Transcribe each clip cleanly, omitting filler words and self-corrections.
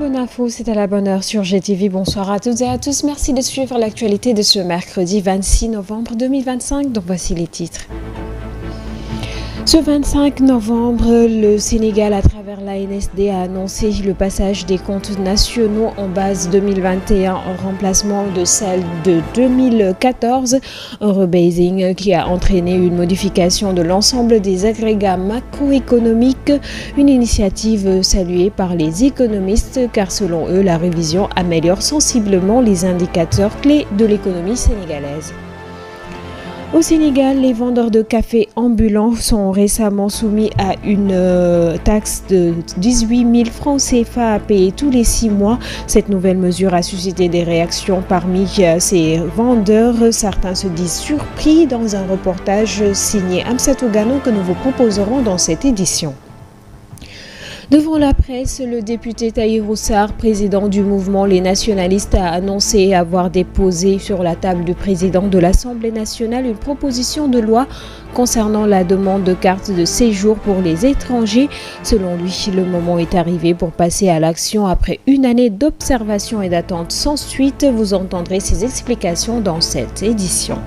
Bonne info, c'est à la bonne heure sur GTV. Bonsoir à toutes et à tous. Merci de suivre l'actualité de ce mercredi 26 novembre 2025. Donc voici les titres. Ce 25 novembre, le Sénégal, à travers l'ANSD, a annoncé le passage des comptes nationaux en base 2021 en remplacement de celle de 2014. Un rebasing qui a entraîné une modification de l'ensemble des agrégats macroéconomiques. Une initiative saluée par les économistes car selon eux, la révision améliore sensiblement les indicateurs clés de l'économie sénégalaise. Au Sénégal, les vendeurs de café ambulants sont récemment soumis à une taxe de 18 000 francs CFA à payer tous les 6 mois. Cette nouvelle mesure a suscité des réactions parmi ces vendeurs. Certains se disent surpris dans un reportage signé Amsatou Gano que nous vous proposerons dans cette édition. Devant la presse, le député Tahirou Sarr, président du mouvement Les Nationalistes, a annoncé avoir déposé sur la table du président de l'Assemblée nationale une proposition de loi concernant la demande de carte de séjour pour les étrangers. Selon lui, le moment est arrivé pour passer à l'action après une année d'observation et d'attente sans suite. Vous entendrez ses explications dans cette édition.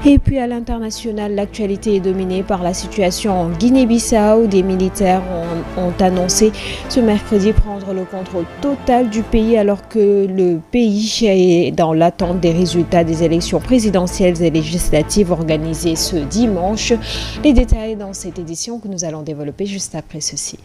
Et puis à l'international, l'actualité est dominée par la situation en Guinée-Bissau. Des militaires ont annoncé ce mercredi prendre le contrôle total du pays alors que le pays est dans l'attente des résultats des élections présidentielles et législatives organisées ce dimanche. Les détails dans cette édition que nous allons développer juste après ceci.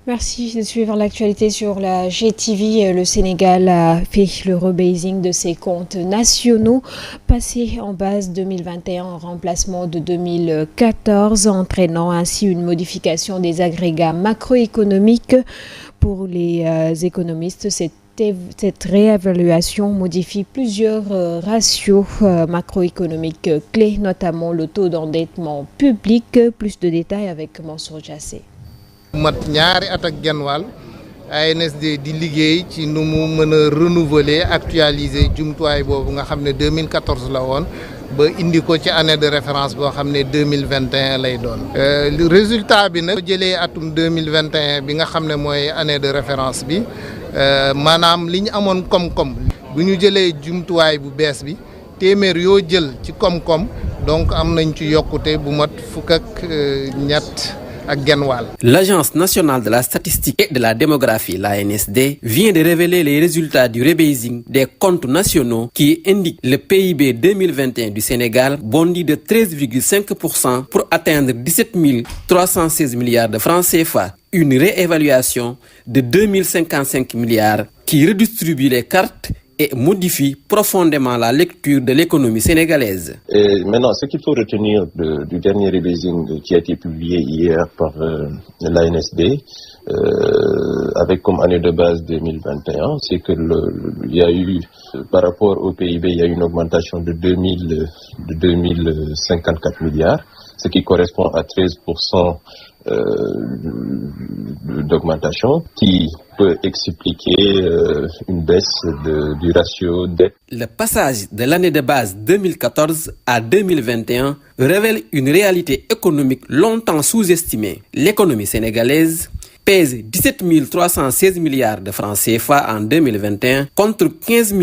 Merci de suivre l'actualité sur la GTV. Le Sénégal a fait le rebasing de ses comptes nationaux, passé en base 2021 en remplacement de 2014, entraînant ainsi une modification des agrégats macroéconomiques. Pour les économistes, cette réévaluation modifie plusieurs ratios macroéconomiques clés, notamment le taux d'endettement public. Plus de détails avec Mansour Jassé. mat ñaari at ak genn wàll ANSD di liggéey ci nu mu mën a renouveler actualiser jumtuwaay boobu nga xam ne 2014 la woon ba indi ko ci année de référence boo xam ne 2021 lay doon. Résultat bi nag jëlee atum 2021 bi nga xam ne mooy année de référence bi maanaam li ñu amoon koom-koom bu ñu jëlee jumtuwaay bu bees bi téeméer yoo jël ci koom-koom donc am nañ ci yokkute bu mat fukk ak ñett. L'Agence nationale de la statistique et de la démographie, l'ANSD, vient de révéler les résultats du rebasing des comptes nationaux qui indiquent le PIB 2021 du Sénégal bondi de 13,5% pour atteindre 17 316 milliards de francs CFA. Une réévaluation de 2055 milliards qui redistribue les cartes et modifie profondément la lecture de l'économie sénégalaise. Et maintenant, ce qu'il faut retenir du dernier rebasing qui a été publié hier par l'ANSD, avec comme année de base 2021, c'est que il y a eu, par rapport au PIB, il y a eu une augmentation de 2054 milliards, ce qui correspond à 13% d'augmentation qui peut expliquer une baisse du ratio dette. Le passage de l'année de base 2014 à 2021 révèle une réalité économique longtemps sous-estimée. L'économie sénégalaise pèse 17 316 milliards de francs CFA en 2021 contre 15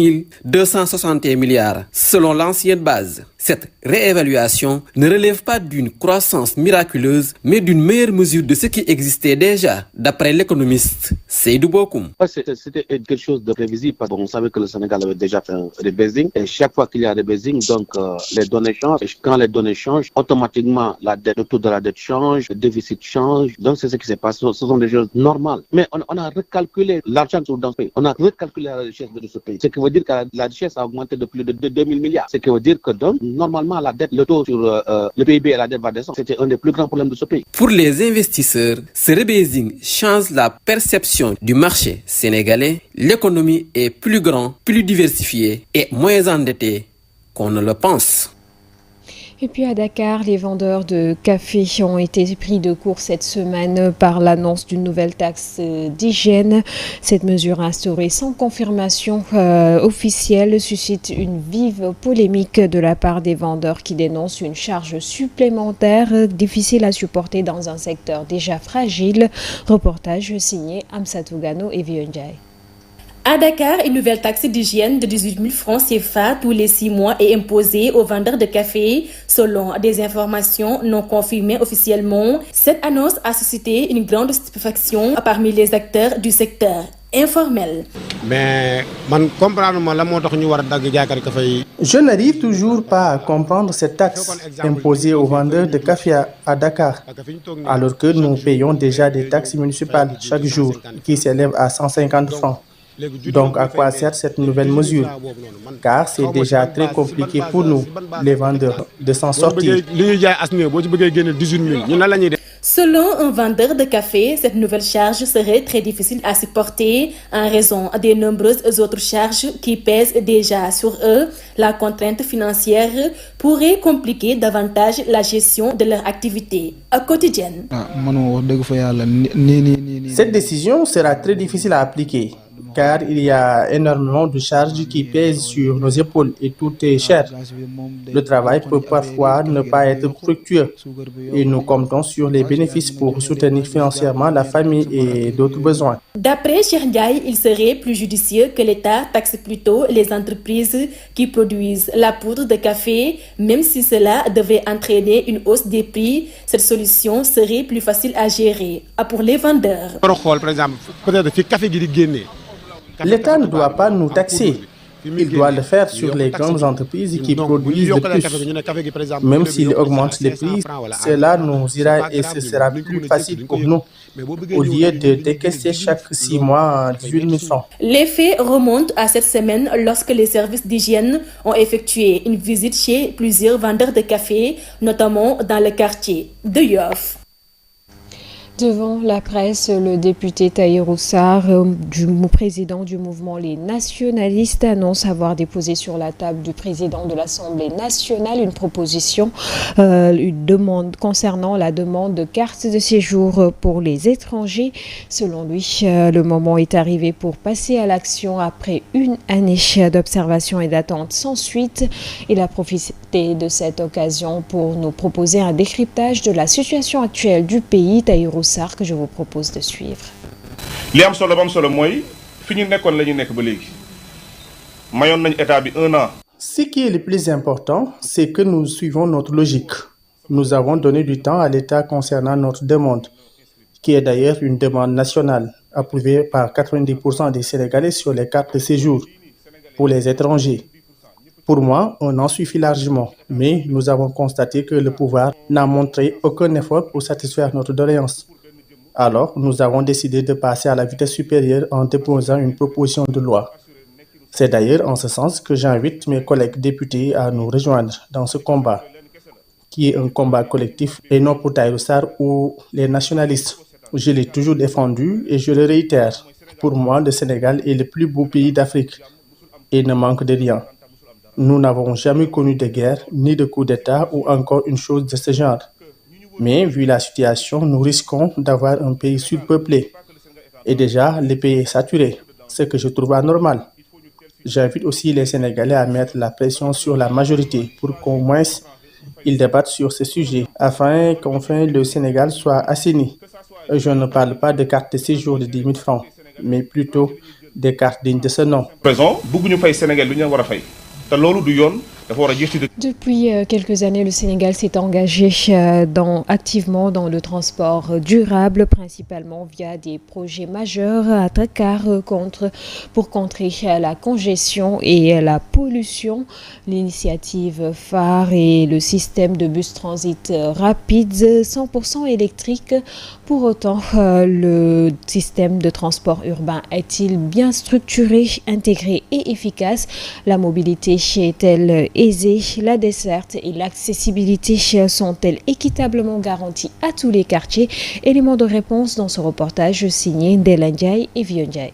261 milliards selon l'ancienne base. Cette réévaluation ne relève pas d'une croissance miraculeuse, mais d'une meilleure mesure de ce qui existait déjà, d'après l'économiste Seydou Bokoum. C'était quelque chose de prévisible parce qu'on savait que le Sénégal avait déjà fait un rebasing. Et chaque fois qu'il y a un rebasing, donc les données changent. Et quand les données changent, automatiquement le taux de la dette change, le déficit change. Donc c'est ce qui s'est passé. Ce sont des choses normales. Mais on a recalculé l'argent dans ce pays. On a recalculé la richesse de ce pays. Ce qui veut dire que la richesse a augmenté de plus de 2000 milliards. Ce qui veut dire que donc, normalement, la dette, le taux sur le PIB et la dette va descendre. C'était un des plus grands problèmes de ce pays. Pour les investisseurs, ce rebasing change la perception du marché sénégalais. L'économie est plus grande, plus diversifiée et moins endettée qu'on ne le pense. Et puis à Dakar, les vendeurs de café ont été pris de court cette semaine par l'annonce d'une nouvelle taxe d'hygiène. Cette mesure instaurée sans confirmation officielle suscite une vive polémique de la part des vendeurs qui dénoncent une charge supplémentaire difficile à supporter dans un secteur déjà fragile. Reportage signé Amsatou Gano et Vionjai. À Dakar, une nouvelle taxe d'hygiène de 18 000 francs CFA tous les 6 mois est imposée aux vendeurs de café. Selon des informations non confirmées officiellement, cette annonce a suscité une grande stupéfaction parmi les acteurs du secteur informel. Je n'arrive toujours pas à comprendre cette taxe imposée aux vendeurs de café à Dakar, alors que nous payons déjà des taxes municipales chaque jour qui s'élèvent à 150 francs. Donc à quoi sert cette nouvelle mesure? Car c'est déjà très compliqué pour nous, les vendeurs, de s'en sortir. Selon un vendeur de café, cette nouvelle charge serait très difficile à supporter en raison des nombreuses autres charges qui pèsent déjà sur eux. La contrainte financière pourrait compliquer davantage la gestion de leur activité quotidienne. Cette décision sera très difficile à appliquer, car il y a énormément de charges qui pèsent sur nos épaules et tout est cher. Le travail peut parfois ne pas être fructueux et nous comptons sur les bénéfices pour soutenir financièrement la famille et d'autres besoins. D'après Cheikh Ndiaye, il serait plus judicieux que l'État taxe plutôt les entreprises qui produisent la poudre de café, même si cela devait entraîner une hausse des prix. Cette solution serait plus facile à gérer pour les vendeurs. L'État ne doit pas nous taxer. Il doit le faire sur les grandes entreprises qui produisent le plus. Même s'il augmente les prix, cela nous ira et ce sera plus facile pour nous, au lieu de décaisser chaque 6 mois 18 000 francs. Les faits remontent à cette semaine lorsque les services d'hygiène ont effectué une visite chez plusieurs vendeurs de café, notamment dans le quartier de Yoff. Devant la presse, le député Tahirou Sarr, président du mouvement Les Nationalistes, annonce avoir déposé sur la table du président de l'Assemblée nationale une proposition, une demande concernant la demande de carte de séjour pour les étrangers. Selon lui, le moment est arrivé pour passer à l'action après une année d'observation et d'attente sans suite. Il a profité de cette occasion pour nous proposer un décryptage de la situation actuelle du pays. Tahirou Sarr, que je vous propose de suivre. Ce qui est le plus important, c'est que nous suivons notre logique. Nous avons donné du temps à l'État concernant notre demande, qui est d'ailleurs une demande nationale, approuvée par 90% des Sénégalais sur les cartes de séjour pour les étrangers. Pour moi, on en suffit largement, mais nous avons constaté que le pouvoir n'a montré aucun effort pour satisfaire notre doléance. Alors, nous avons décidé de passer à la vitesse supérieure en déposant une proposition de loi. C'est d'ailleurs en ce sens que j'invite mes collègues députés à nous rejoindre dans ce combat, qui est un combat collectif et non pour Tahirou Sarr ou les nationalistes. Je l'ai toujours défendu et je le réitère. Pour moi, le Sénégal est le plus beau pays d'Afrique et ne manque de rien. Nous n'avons jamais connu de guerre, ni de coup d'État ou encore une chose de ce genre. Mais vu la situation, nous risquons d'avoir un pays surpeuplé. Et déjà, le pays est saturé, ce que je trouve anormal. J'invite aussi les Sénégalais à mettre la pression sur la majorité pour qu'au moins ils débattent sur ce sujet, afin qu'enfin le Sénégal soit assaini. Je ne parle pas de cartes de séjour de 10 000 francs, mais plutôt des cartes dignes de ce nom. Depuis quelques années, le Sénégal s'est engagé activement dans le transport durable, principalement via des projets majeurs à Dakar pour contrer la congestion et la pollution. L'initiative phare est le système de bus transit rapide 100% électrique. Pour autant, le système de transport urbain est-il bien structuré, intégré et efficace? La mobilité est-elle aisée? La desserte et l'accessibilité sont-elles équitablement garanties à tous les quartiers? Éléments de réponse dans ce reportage signé Ndelandjaï et Vionjai.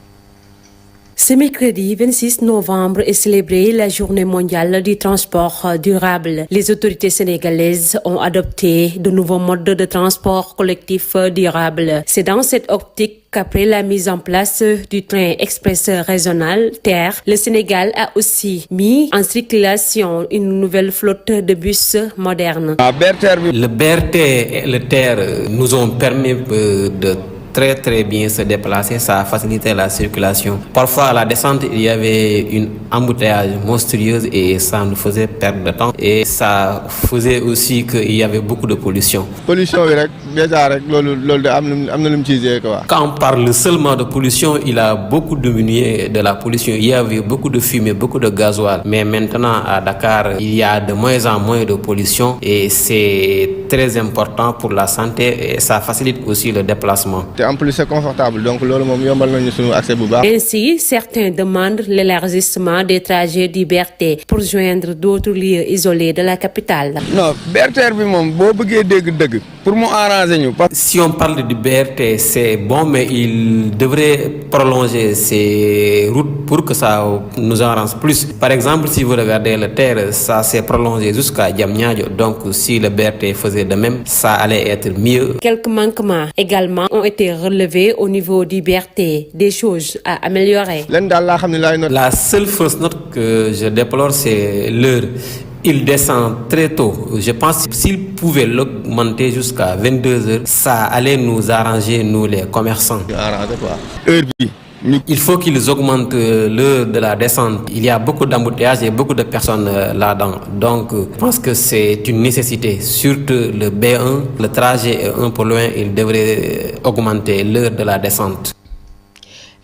Ce mercredi 26 novembre est célébrée la journée mondiale du transport durable. Les autorités sénégalaises ont adopté de nouveaux modes de transport collectif durable. C'est dans cette optique qu'après la mise en place du train express régional TER, le Sénégal a aussi mis en circulation une nouvelle flotte de bus modernes. Le BRT et le TER nous ont permis de très bien se déplacer, ça a facilité la circulation. Parfois à la descente il y avait une embouteillage monstrueuse et ça nous faisait perdre de temps et ça faisait aussi qu'il y avait beaucoup de pollution. Quand on parle seulement de pollution, il a beaucoup diminué de la pollution. Il y avait beaucoup de fumée, beaucoup de gasoil. Mais maintenant à Dakar, il y a de moins en moins de pollution et c'est très important pour la santé et ça facilite aussi le déplacement. En plus c'est confortable donc loolu mom yombal nañu suñu accès bu baax. Ainsi, certains demandent l'élargissement des trajets du BRT pour joindre d'autres lieux isolés de la capitale. Non, BRT bi mom bo bëggé dégg pour mu arranger ñu. Si on parle du BRT, c'est bon mais il devrait prolonger ces routes pour que ça nous arrange plus. Par exemple, si vous regardez le TER, ça s'est prolongé jusqu'à Diamniadio. Donc si le BRT faisait de même, ça allait être mieux. Quelques manquements également ont été relevés au niveau du BRT, des choses à améliorer. La seule fausse note que je déplore, c'est l'heure. Il descend très tôt. Je pense que s'il pouvait l'augmenter jusqu'à 22h, ça allait nous arranger, nous les commerçants. Il faut qu'ils augmentent l'heure de la descente. Il y a beaucoup d'embouteillages et beaucoup de personnes là-dedans. Donc, je pense que c'est une nécessité. Surtout le B1, le trajet est un peu loin, il devrait augmenter l'heure de la descente.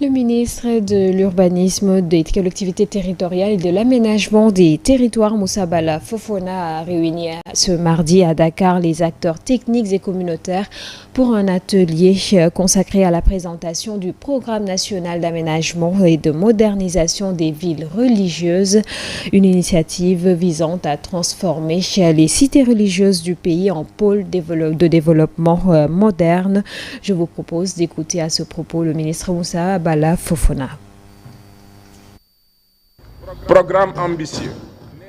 Le ministre de l'Urbanisme, des collectivités territoriales et de l'aménagement des territoires, Moussa Bala Fofana, a réuni ce mardi à Dakar les acteurs techniques et communautaires pour un atelier consacré à la présentation du programme national d'aménagement et de modernisation des villes religieuses, une initiative visant à transformer les cités religieuses du pays en pôle de développement moderne. Je vous propose d'écouter à ce propos le ministre Moussa Bala Fofana. Programme ambitieux,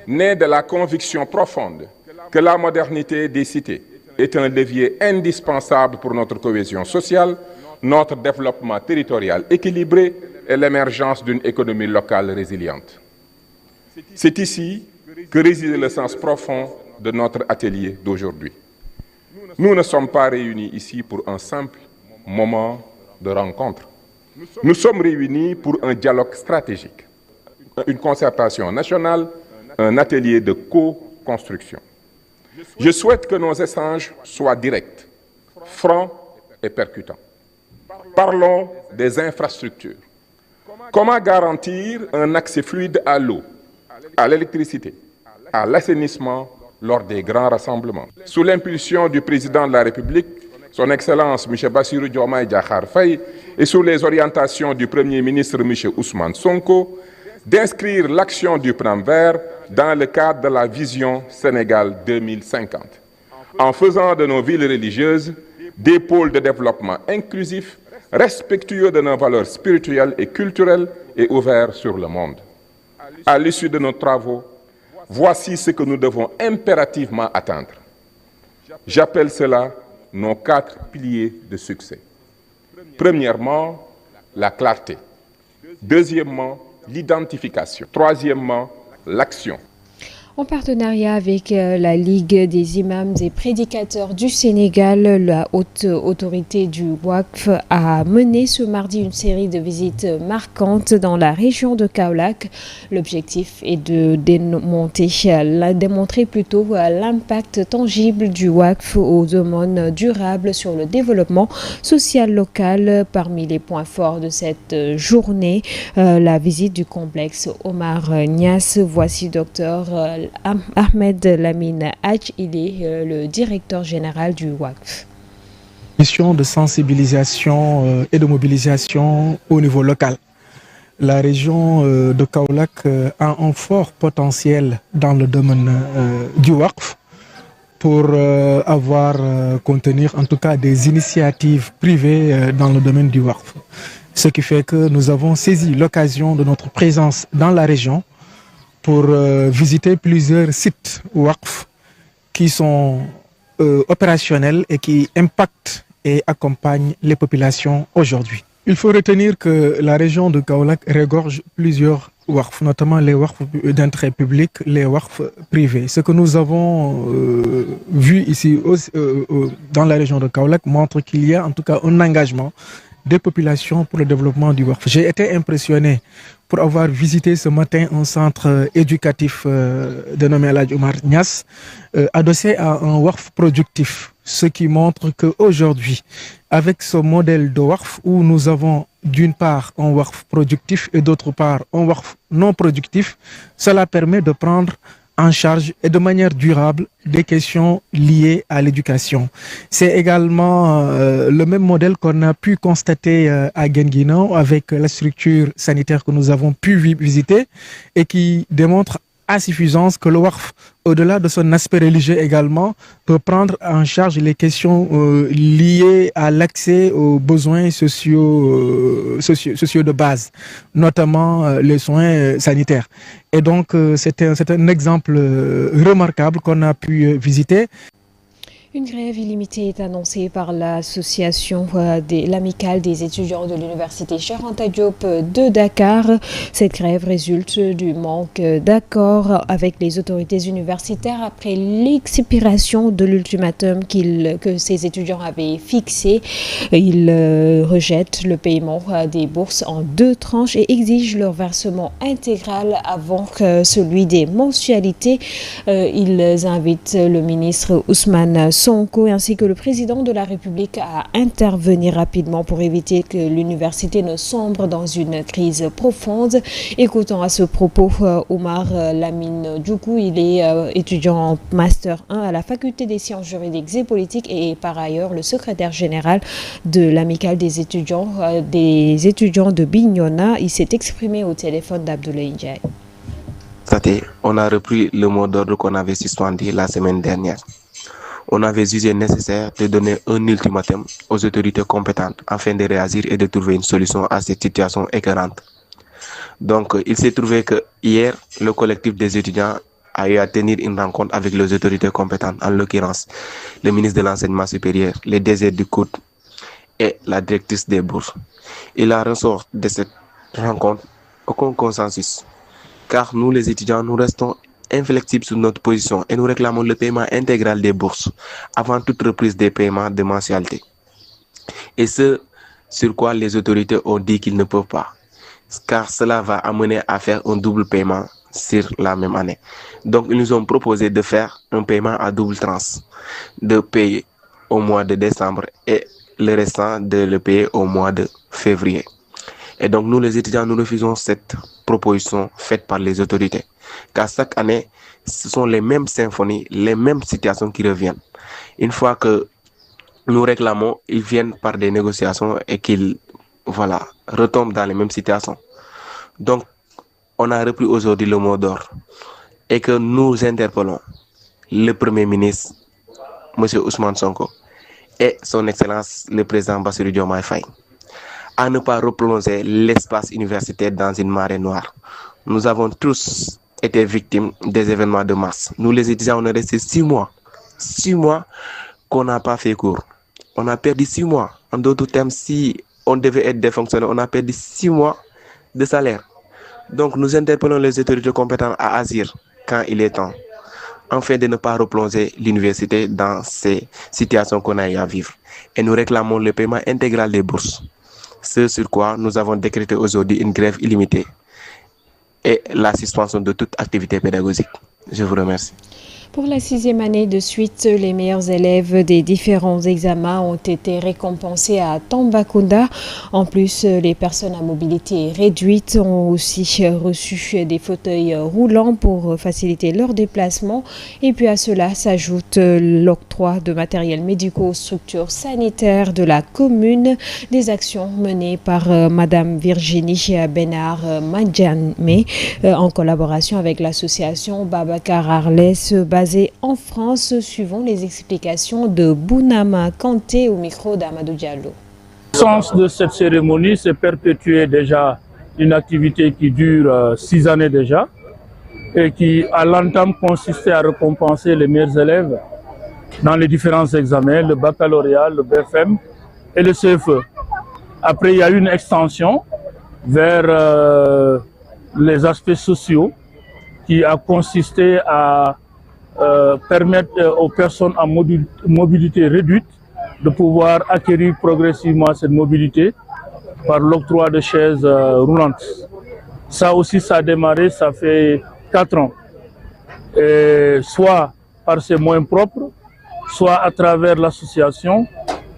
né de la conviction profonde que la modernité des cités est un levier indispensable pour notre cohésion sociale, notre développement territorial équilibré et l'émergence d'une économie locale résiliente. C'est ici que réside le sens profond de notre atelier d'aujourd'hui. Nous ne sommes pas réunis ici pour un simple moment de rencontre. Nous sommes réunis pour un dialogue stratégique, une concertation nationale, un atelier de co-construction. Je souhaite que nos échanges soient directs, francs et percutants. Parlons des infrastructures. Comment garantir un accès fluide à l'eau, à l'électricité, à l'assainissement lors des grands rassemblements? Sous l'impulsion du président de la République, Son Excellence M. Bassirou Diomaye Diakhar Faye, et sous les orientations du Premier ministre M. Ousmane Sonko, d'inscrire l'action du Plan Vert dans le cadre de la vision Sénégal 2050, en faisant de nos villes religieuses des pôles de développement inclusifs, respectueux de nos valeurs spirituelles et culturelles et ouverts sur le monde. À l'issue de nos travaux, voici ce que nous devons impérativement atteindre. J'appelle cela nos 4 piliers de succès. Premièrement, la clarté. Deuxièmement, l'identification. Troisièmement, l'action. En partenariat avec la Ligue des imams et prédicateurs du Sénégal, la haute autorité du WACF a mené ce mardi une série de visites marquantes dans la région de Kaolack. L'objectif est de démontrer l'impact tangible du WACF aux aumônes durables sur le développement social local. Parmi les points forts de cette journée, la visite du complexe Omar Niass. Voici Dr Ahmed Lamine Hadj, il est le directeur général du WACF. Mission de sensibilisation et de mobilisation au niveau local. La région de Kaolack a un fort potentiel dans le domaine du WACF pour contenir en tout cas des initiatives privées dans le domaine du WACF. Ce qui fait que nous avons saisi l'occasion de notre présence dans la région pour visiter plusieurs sites WACF qui sont opérationnels et qui impactent et accompagnent les populations aujourd'hui. Il faut retenir que la région de Kaolack regorge plusieurs WACF, notamment les WACF d'intérêt public, les WACF privés. Ce que nous avons vu ici dans la région de Kaolack montre qu'il y a en tout cas un engagement des populations pour le développement du WACF. J'ai été impressionné pour avoir visité ce matin un centre éducatif dénommé Aladji Omar Niass, adossé à un WACF productif, ce qui montre qu'aujourd'hui, avec ce modèle de WACF où nous avons d'une part un WACF productif et d'autre part un WACF non productif, cela permet de prendre en charge et de manière durable des questions liées à l'éducation. C'est également le même modèle qu'on a pu constater à Guinguinéo avec la structure sanitaire que nous avons pu visiter et qui démontre à suffisance que le WACF, au-delà de son aspect religieux également, peut prendre en charge les questions liées à l'accès aux besoins sociaux de base, notamment les soins sanitaires. Et donc, c'est un exemple remarquable qu'on a pu visiter. Une grève illimitée est annoncée par l'association l'amicale des étudiants de l'université Cheikh Anta Diop de Dakar. Cette grève résulte du manque d'accord avec les autorités universitaires après l'expiration de l'ultimatum que ces étudiants avaient fixé. Ils rejettent le paiement des bourses en 2 tranches et exigent leur versement intégral avant que celui des mensualités. Ils invitent le ministre Ousmane Sonko ainsi que le président de la République à intervenir rapidement pour éviter que l'université ne sombre dans une crise profonde. Écoutons à ce propos Omar Lamine Djoukou. Il est étudiant en Master 1 à la Faculté des sciences juridiques et politiques et par ailleurs le secrétaire général de l'amicale des étudiants de Bignona. Il s'est exprimé au téléphone d'Abdoulaye Ndiaye. On a repris le mot d'ordre qu'on avait suspendu la semaine dernière. On avait jugé nécessaire de donner un ultimatum aux autorités compétentes afin de réagir et de trouver une solution à cette situation écœurante. Donc, il s'est trouvé que hier, le collectif des étudiants a eu à tenir une rencontre avec les autorités compétentes, en l'occurrence le ministre de l'Enseignement supérieur, les DG du COUD et la directrice des bourses. Il en ressort de cette rencontre aucun consensus, car nous les étudiants, nous restons inflexibles sur notre position et nous réclamons le paiement intégral des bourses avant toute reprise des paiements de mensualité. Et ce sur quoi les autorités ont dit qu'ils ne peuvent pas, car cela va amener à faire un double paiement sur la même année. Donc ils nous ont proposé de faire un paiement à double tranche, de payer au mois de décembre et le restant de le payer au mois de février. Et donc nous les étudiants, nous refusons cette proposition faite par les autorités. Car chaque année, ce sont les mêmes symphonies, les mêmes situations qui reviennent. Une fois que nous réclamons, ils viennent par des négociations et qu'ils retombent dans les mêmes situations. Donc, on a repris aujourd'hui le mot d'ordre et que nous interpellons le Premier ministre, M. Ousmane Sonko, et son Excellence, le président Bassirou Diomaye Faye, à ne pas replonger l'espace universitaire dans une marée noire. Nous avons tous été victimes des événements de mars. Nous les étudiants, on est restés 6 mois. 6 mois qu'on n'a pas fait cours. On a perdu 6 mois. En d'autres termes, si on devait être des fonctionnaires, on a perdu 6 mois de salaire. Donc nous interpellons les autorités compétentes à agir quand il est temps, afin de ne pas replonger l'université dans ces situations qu'on a eu à vivre. Et nous réclamons le paiement intégral des bourses. Ce sur quoi nous avons décrété aujourd'hui une grève illimitée et la suspension de toute activité pédagogique. Je vous remercie. Pour la 6e année de suite, les meilleurs élèves des différents examens ont été récompensés à Tambacounda. En plus, les personnes à mobilité réduite ont aussi reçu des fauteuils roulants pour faciliter leur déplacement. Et puis à cela s'ajoute l'octroi de matériel médical aux structures sanitaires de la commune. Des actions menées par Madame Virginie Benard Madjamé en collaboration avec l'association Babacar Arles basée en France, suivant les explications de Bounama Kanté au micro d'Amadou Diallo. Le sens de cette cérémonie, c'est perpétuer déjà une activité qui dure 6 années déjà et qui, à l'entame, consistait à récompenser les meilleurs élèves dans les différents examens, le baccalauréat, le BFM et le CFE. Après, il y a eu une extension vers les aspects sociaux qui a consisté à permettre aux personnes à mobilité réduite de pouvoir acquérir progressivement cette mobilité par l'octroi de chaises roulantes. Ça aussi, ça a démarré, ça fait 4 ans. Et soit par ses moyens propres, soit à travers l'association,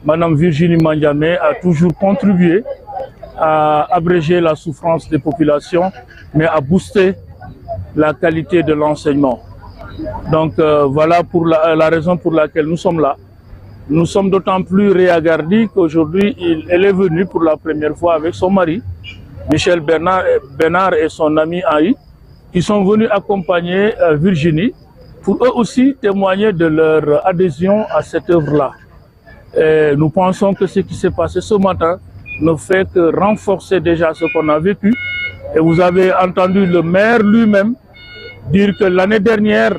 Madame Virginie Mandiamé a toujours contribué à abréger la souffrance des populations, mais à booster la qualité de l'enseignement. Donc voilà pour la raison pour laquelle nous sommes là. Nous sommes d'autant plus réagardis qu'aujourd'hui, elle est venue pour la première fois avec son mari, Michel Bernard et son ami Aïe, qui sont venus accompagner Virginie pour eux aussi témoigner de leur adhésion à cette œuvre-là. Nous pensons que ce qui s'est passé ce matin ne fait que renforcer déjà ce qu'on a vécu. Et vous avez entendu le maire lui-même dire que l'année dernière,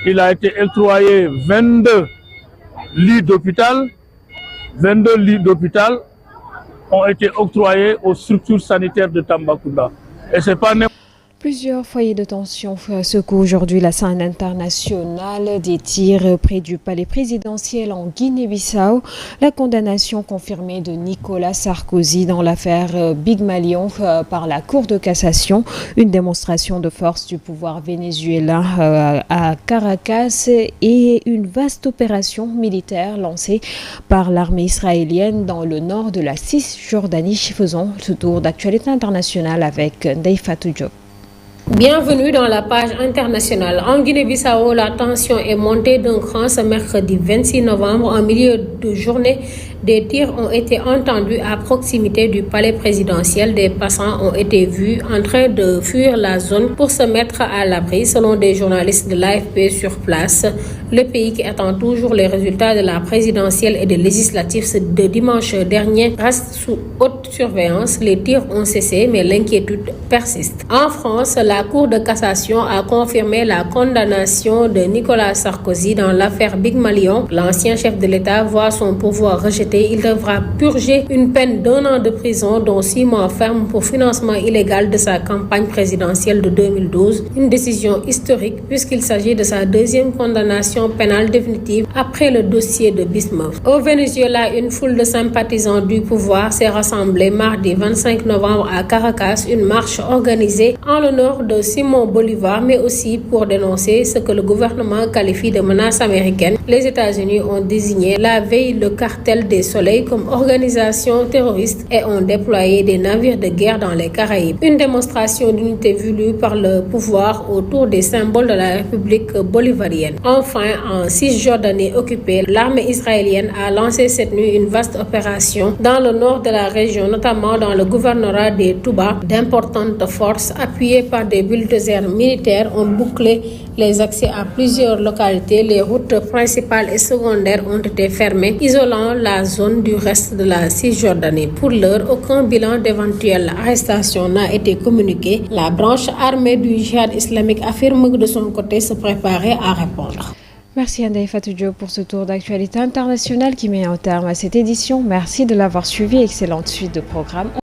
il a été octroyé 22 lits d'hôpital. 22 lits d'hôpital ont été octroyés aux structures sanitaires de Tambacounda. Et c'est pas Plusieurs foyers de tension secouent aujourd'hui la scène internationale des tirs près du palais présidentiel en Guinée-Bissau. La condamnation confirmée de Nicolas Sarkozy dans l'affaire Big Malion par la Cour de cassation. Une démonstration de force du pouvoir vénézuélien à Caracas et une vaste opération militaire lancée par l'armée israélienne dans le nord de la Cisjordanie. Faisons ce tour d'actualité internationale avec Ndeye Fatou Diop. Bienvenue dans la page internationale. En Guinée-Bissau, la tension est montée d'un cran ce mercredi 26 novembre. En milieu de journée, des tirs ont été entendus à proximité du palais présidentiel. Des passants ont été vus en train de fuir la zone pour se mettre à l'abri, selon des journalistes de l'AFP sur place. Le pays qui attend toujours les résultats de la présidentielle et des législatives de dimanche dernier reste sous haute surveillance. Les tirs ont cessé, mais l'inquiétude persiste. En France, la Cour de cassation a confirmé la condamnation de Nicolas Sarkozy dans l'affaire Big Malion. L'ancien chef de l'État voit son pouvoir rejeté. Il devra purger une peine d'1 an de prison, dont 6 mois ferme pour financement illégal de sa campagne présidentielle de 2012. Une décision historique puisqu'il s'agit de sa 2e condamnation pénale définitive après le dossier de Bismuth. Au Venezuela, une foule de sympathisants du pouvoir s'est rassemblée mardi 25 novembre à Caracas, une marche organisée en l'honneur de Simon Bolivar, mais aussi pour dénoncer ce que le gouvernement qualifie de menace américaine. Les États-Unis ont désigné la veille le cartel des Soleils comme organisation terroriste et ont déployé des navires de guerre dans les Caraïbes. Une démonstration d'unité voulue par le pouvoir autour des symboles de la République bolivarienne. Enfin, en Cisjordanie occupée, l'armée israélienne a lancé cette nuit une vaste opération dans le nord de la région, notamment dans le gouvernorat des Touba. D'importantes forces appuyées par des bulldozers militaires ont bouclé les accès à plusieurs localités. Les routes principales et secondaires ont été fermées, isolant la zone du reste de la Cisjordanie. Pour l'heure, aucun bilan d'éventuelle arrestation n'a été communiqué. La branche armée du djihad islamique affirme de son côté se préparer à répondre. Merci Ndeye Fatou Diop pour ce tour d'actualité internationale qui met un terme à cette édition. Merci de l'avoir suivi. Excellente suite de programme.